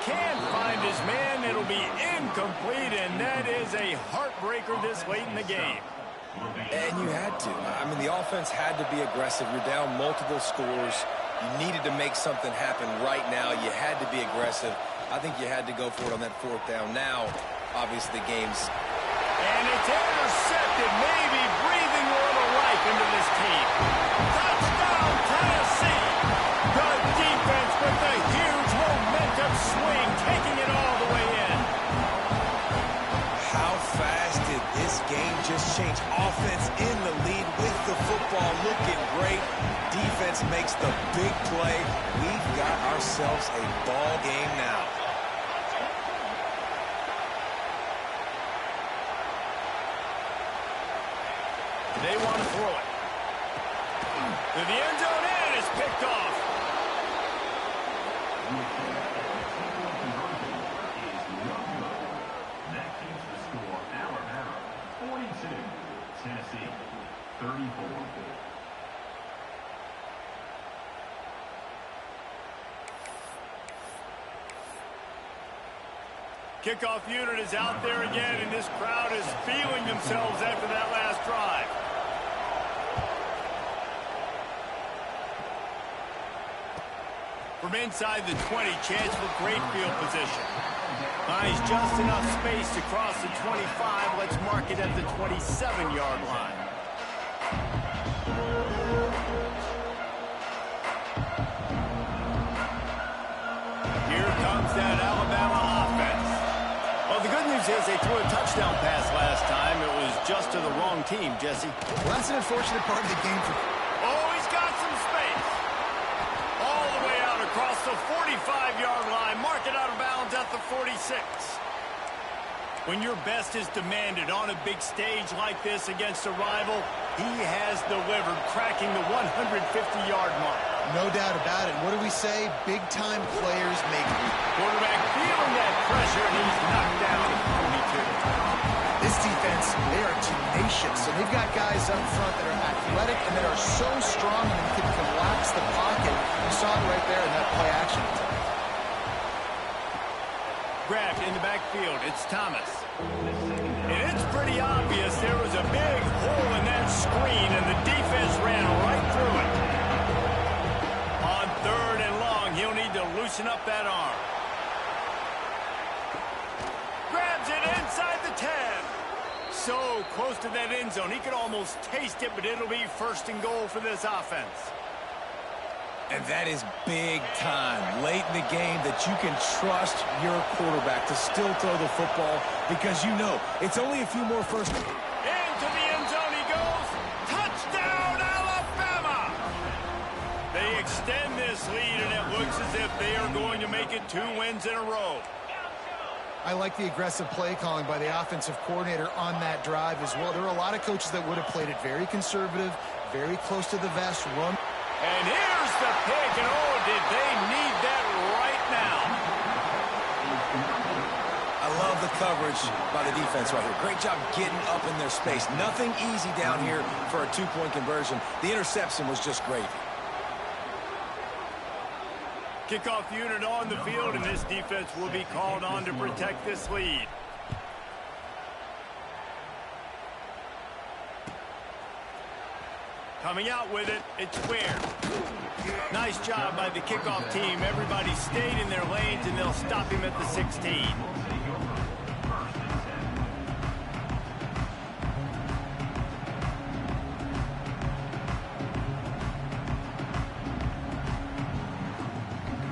Can't find his man. It'll be incomplete, and that is a heartbreaker this late in the game. And you had to. I mean, the offense had to be aggressive. You're down multiple scores. You needed to make something happen right now. You had to be aggressive. I think you had to go for it on that fourth down. Now, obviously, the game's... And it's intercepted, maybe breathing a little life into this team. Touchdown, Tennessee! The defense with a huge momentum swing, taking it all the way in. How fast did this game just change? Offense in the lead with the football looking great. Defense makes the big play. We've got ourselves a ball game now. They want to throw it. To the end zone, and it's picked off. That keeps the score. Alabama 42, Tennessee 34. Kickoff unit is out there again, and this crowd is feeling themselves after that last drive. From inside the 20, chance for great field position. Finds just enough space to cross the 25. Let's mark it at the 27-yard line. Here comes that Alabama offense. Well, the good news is they threw a touchdown pass last time. It was just to the wrong team, Jesse. Well, that's an unfortunate part of the game for... Oh, he's got some space. All the way out across the 45-yard line. Mark it out of bounds at the 46. When your best is demanded on a big stage like this against a rival, he has delivered, cracking the 150-yard mark. No doubt about it. What do we say? Big-time players make it. Quarterback feeling that pressure, and he's knocked down at 42. This defense, they are tenacious, and they've got guys up front that are athletic and that are so strong and can collapse the pocket. You saw it right there in that play action. Grabbed in the backfield, it's Thomas. And it's pretty obvious there was a big hole in that screen, and the defense ran right through it. On 3rd and long, he'll need to loosen up that arm. Grabs it inside the 10. So close to that end zone, he could almost taste it, but it'll be 1st and goal for this offense. And that is big time late in the game that you can trust your quarterback to still throw the football because you know it's only a few more first. Into the end zone he goes. Touchdown, Alabama! They extend this lead, and it looks as if they are going to make it 2 wins in a row. I like the aggressive play calling by the offensive coordinator on that drive as well. There are a lot of coaches that would have played it very conservative, very close to the vest, run. And here's the pick, and oh, did they need that right now. I love the coverage by the defense right here. Great job getting up in their space. Nothing easy down here for a 2-point conversion. The interception was just gravy. Kickoff unit on the field, and this defense will be called on to protect this lead. Coming out with it, it's Ware. Nice job by the kickoff team. Everybody stayed in their lanes, and they'll stop him at the 16.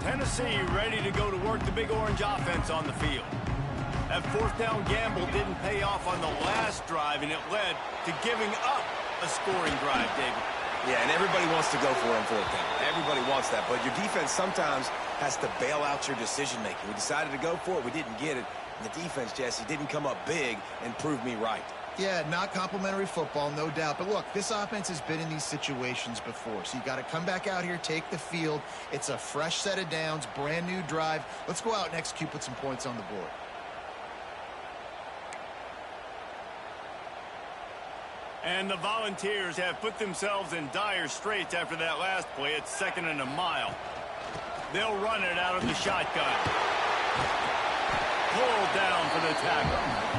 Tennessee ready to go to work the Big Orange offense on the field. That 4th down gamble didn't pay off on the last drive, and it led to giving up a scoring drive, David. Yeah, and everybody wants to go for it on 4th down. Everybody wants that, but your defense sometimes has to bail out your decision-making. We decided to go for it. We didn't get it. And the defense, Jesse, didn't come up big and prove me right. Yeah, not complimentary football, no doubt. But look, this offense has been in these situations before. So you got to come back out here, take the field. It's a fresh set of downs, brand new drive. Let's go out and execute, put some points on the board. And the Volunteers have put themselves in dire straits after that last play. It's 2nd and a mile. They'll run it out of the shotgun. Pulled down for the tackle.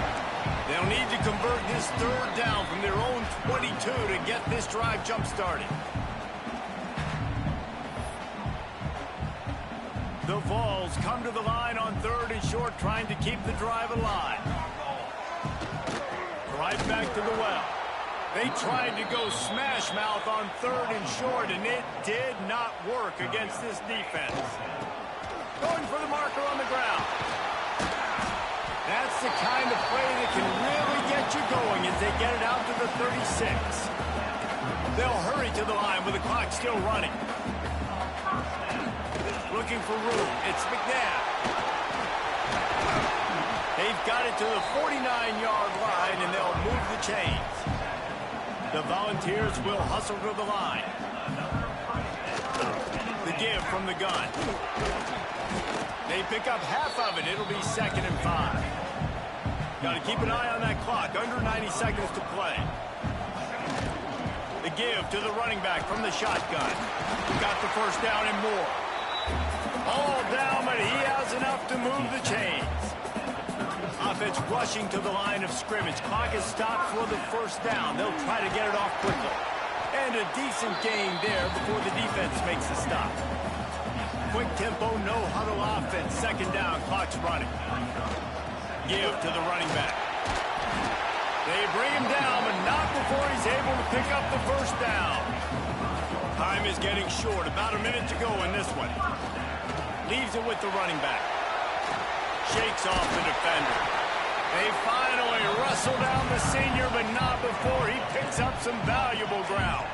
They'll need to convert this 3rd down from their own 22 to get this drive jump-started. The Vols come to the line on 3rd and short, trying to keep the drive alive. Right back to the well. They tried to go smash mouth on 3rd and short, and it did not work against this defense. Going for the marker on the ground. That's the kind of play that can really get you going as they get it out to the 36. They'll hurry to the line with the clock still running. Looking for room. It's McNabb. They've got it to the 49-yard line, and they'll move the chains. The Volunteers will hustle to the line. The give from the gun. They pick up half of it. It'll be 2nd and 5. Got to keep an eye on that clock. Under 90 seconds to play. The give to the running back from the shotgun. Got the 1st down and more. All down, but he has enough to move the chains. Offense rushing to the line of scrimmage. Clock is stopped for the 1st down. They'll try to get it off quickly. And a decent gain there before the defense makes the stop. quick tempo, no huddle offense. Second down, clock's running. Give to the running back. They bring him down, but not before he's able to pick up the first down. Time is getting short. About a minute to go in this one. Leaves it with the running back. Shakes off the defender. They finally wrestle down the senior, but not before he picks up some valuable ground.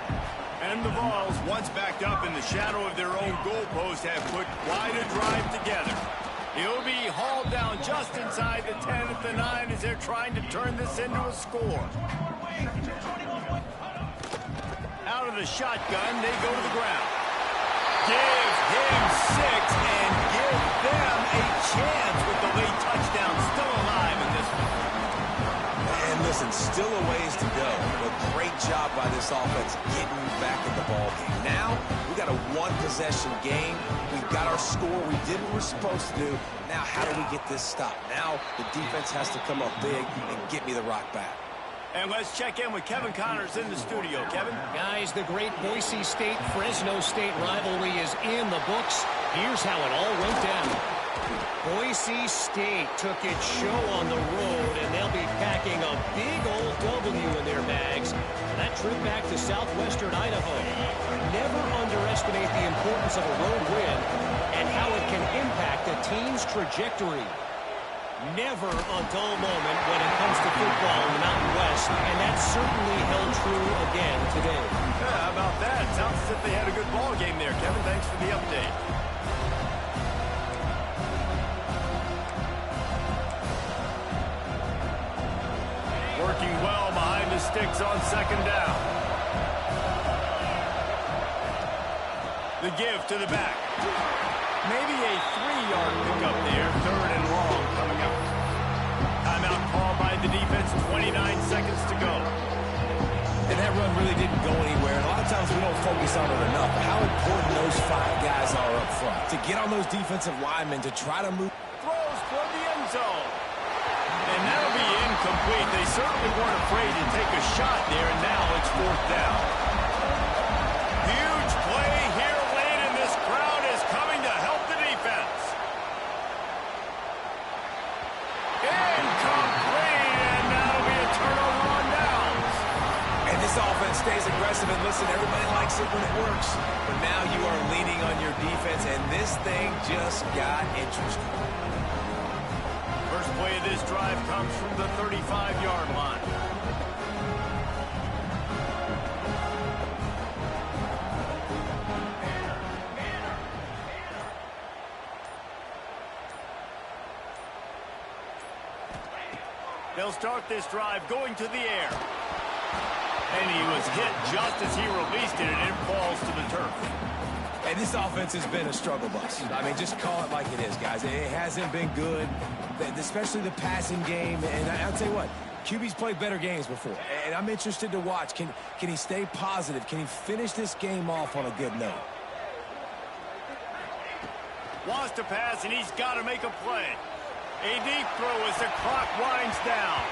And the Vols, once backed up in the shadow of their own goalpost, have put quite a drive together. He'll be hauled down just inside the 10 at the 9 as they're trying to turn this into a score. Out of the shotgun, they go to the ground. Give him 6 and give them a chance with the late touchdown still alive in this one. And listen, still a ways to go, but great job by this offense getting back in the ball game. Now, we got a one-possession game. We've got our score. We did what we're supposed to do. Now, how do we get this stopped? Now, the defense has to come up big and get me the rock back. And let's check in with Kevin Connors in the studio. Kevin? Guys, the great Boise State-Fresno State rivalry is in the books. Here's how it all went down. Boise State took its show on the road, and they'll be packing a big old W in their bags for that trip back to southwestern Idaho. Never underestimate the importance of a road win and how it can impact a team's trajectory. Never a dull moment when it comes to football in the Mountain West, and that certainly held true again today. Yeah, how about that? Sounds as if they had a good ball game there, Kevin. Thanks for the update. Working well behind the sticks on second down. The give to the back. Maybe a 3-yard pickup there. Third and long coming up. Timeout called by the defense. 29 seconds to go. And that run really didn't go anywhere. And a lot of times we don't focus on it enough. But how important those 5 guys are up front. To get on those defensive linemen, to try to move. Throws toward the end zone. And that'll be incomplete. They certainly weren't afraid to take a shot there. And now it's fourth down. Huge play here late, and this crowd is coming to help the defense. Incomplete, and that'll be a turnover on downs. And this offense stays aggressive. And listen, everybody likes it when it works. But now you are leaning on your defense, and this thing just got interesting. First play of this drive comes from the 35-yard line. They'll start this drive going to the air. And he was hit just as he released it, and it falls to the turf. And this offense has been a struggle bus. I mean, just call it like it is, guys. It hasn't been good, especially the passing game. And I'll tell you what, QB's played better games before. And I'm interested to watch. Can he stay positive? Can he finish this game off on a good note? Wants to pass, and he's got to make a play. A deep throw as the clock winds down.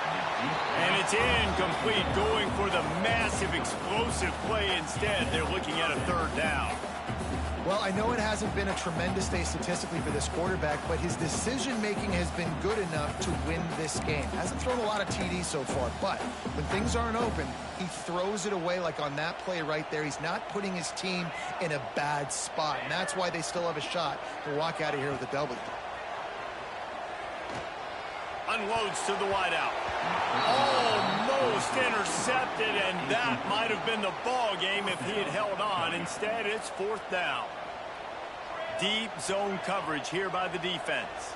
And it's incomplete, going for the massive, explosive play instead. They're looking at a third down. Well, I know it hasn't been a tremendous day statistically for this quarterback, but his decision-making has been good enough to win this game. Hasn't thrown a lot of TDs so far, but when things aren't open, he throws it away like on that play right there. He's not putting his team in a bad spot, and that's why they still have a shot to walk out of here with a W. Unloads to the wideout. Almost intercepted, and that might have been the ball game if he had held on. Instead, it's fourth down. Deep zone coverage here by the defense.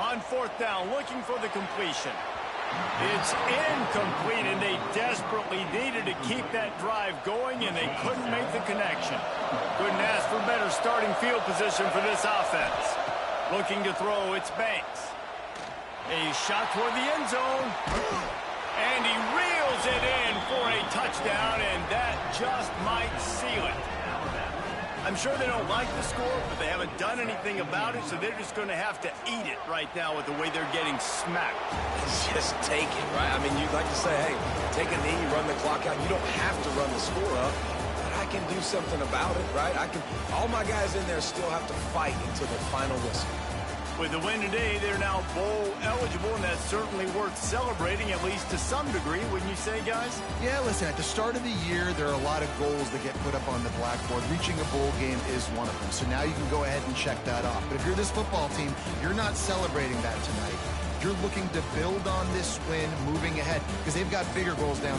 On fourth down, looking for the completion. It's incomplete, and they desperately needed to keep that drive going, and they couldn't make the connection. Couldn't ask for better starting field position for this offense. Looking to throw, it's Banks. A shot toward the end zone. And he reels it in for a touchdown, and that just might seal it. I'm sure they don't like the score, but they haven't done anything about it, so they're just going to have to eat it right now with the way they're getting smacked. Just take it, right? I mean, you'd like to say, hey, take a knee, run the clock out. You don't have to run the score up. But I can do something about it, right? All my guys in there still have to fight until the final whistle. With the win today, they're now bowl eligible, and that's certainly worth celebrating, at least to some degree, wouldn't you say, guys? Yeah, listen, at the start of the year, there are a lot of goals that get put up on the blackboard. Reaching a bowl game is one of them. So now you can go ahead and check that off. But if you're this football team, you're not celebrating that tonight. You're looking to build on this win moving ahead because they've got bigger goals down